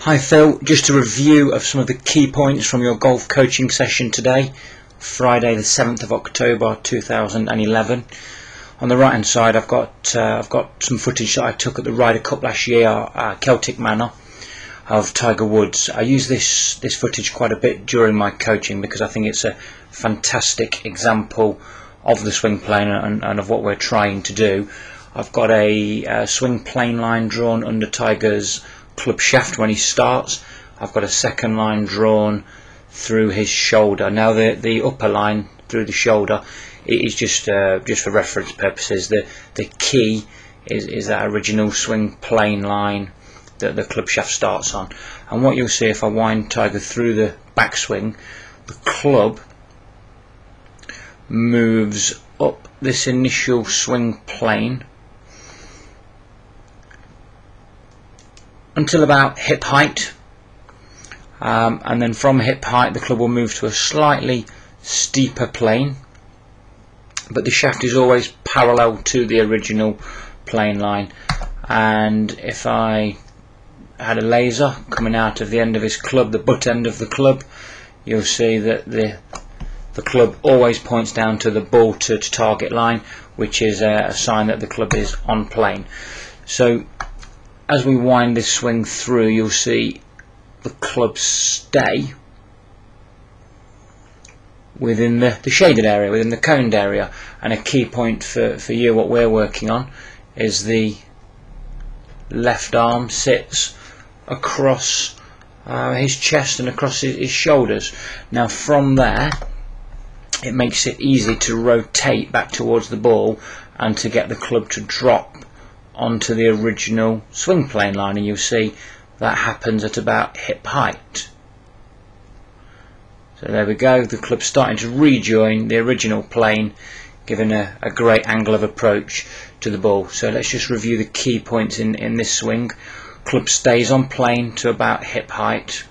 Hi Phil, just a review of some of the key points from your golf coaching session today, Friday the 7th of October 2011. On the right hand side I've got some footage that I took at the Ryder Cup last year, Celtic Manor, of Tiger Woods. I use this footage quite a bit during my coaching because I think it's a fantastic example of the swing plane and of what we're trying to do. I've got a swing plane line drawn under Tiger's club shaft when he starts. I've got a second line drawn through his shoulder. Now the upper line through the shoulder is just for reference purposes. The key is that original swing plane line that the club shaft starts on. And what you'll see if I wind Tiger through the backswing, the club moves up this initial swing plane until about hip height, and then from hip height the club will move to a slightly steeper plane, but the shaft is always parallel to the original plane line. And if I had a laser coming out of the end of his club, the butt end of the club, you'll see that the club always points down to the ball to target line, which is a sign that the club is on plane. So as we wind this swing through, you'll see the club stay within the shaded area, within the coned area. And a key point for you, what we're working on, is the left arm sits across his chest and across his shoulders. Now from there it makes it easy to rotate back towards the ball and to get the club to drop onto the original swing plane line, and you'll see that happens at about hip height. So there we go, the club's starting to rejoin the original plane, giving a great angle of approach to the ball. So let's just review the key points in this swing. Club stays on plane to about hip height.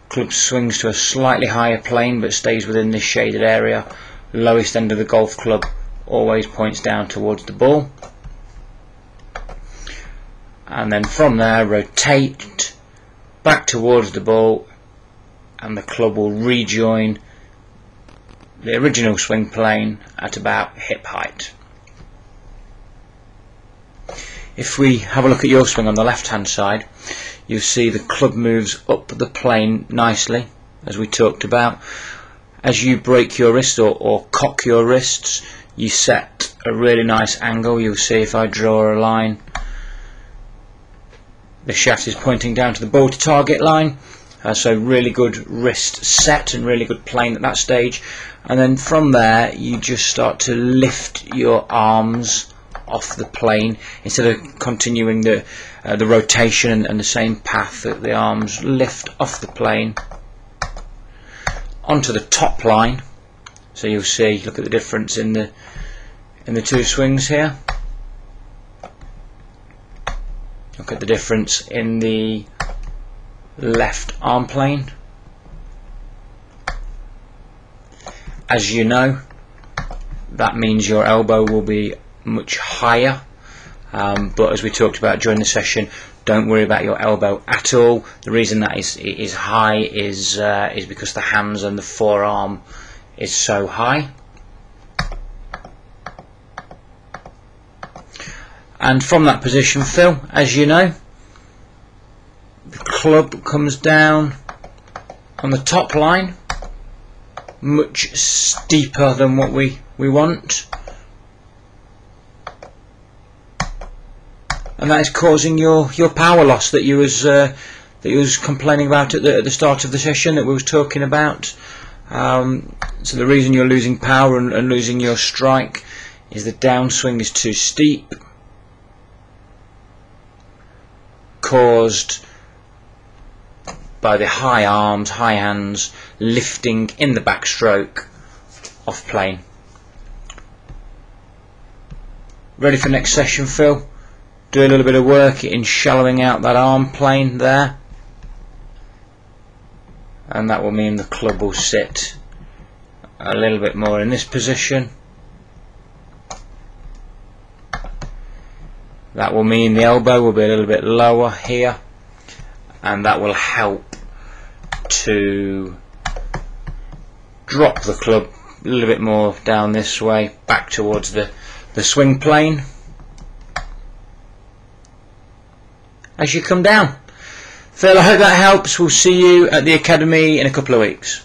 Club swings to a slightly higher plane but stays within this shaded area. Lowest end of the golf club always points down towards the ball. And then from there rotate back towards the ball, and the club will rejoin the original swing plane at about hip height. If we have a look at your swing on the left hand side, you'll see the club moves up the plane nicely, as we talked about. As you break your wrist or cock your wrists, you set a really nice angle. You'll see if I draw a line, the shaft is pointing down to the ball to target line, so really good wrist set and really good plane at that stage. And then from there you just start to lift your arms off the plane instead of continuing the rotation and the same path. That the arms lift off the plane onto the top line. So you'll see, look at the difference in the two swings here. Look at the difference in the left arm plane. As you know, that means your elbow will be much higher, but as we talked about during the session, don't worry about your elbow at all. The reason that is high is because the hands and the forearm is so high. And from that position, Phil, as you know, the club comes down on the top line, much steeper than what we want, and that is causing your power loss that you was complaining about at the start of the session that we was talking about. So the reason you're losing power and losing your strike is the downswing is too steep, caused by the high arms, high hands lifting in the backstroke off plane. Ready for next session, Phil? Do a little bit of work in shallowing out that arm plane there, and that will mean the club will sit a little bit more in this position. That will mean the elbow will be a little bit lower here, and that will help to drop the club a little bit more down this way, back towards the swing plane as you come down. Phil, I hope that helps. We'll see you at the academy in a couple of weeks.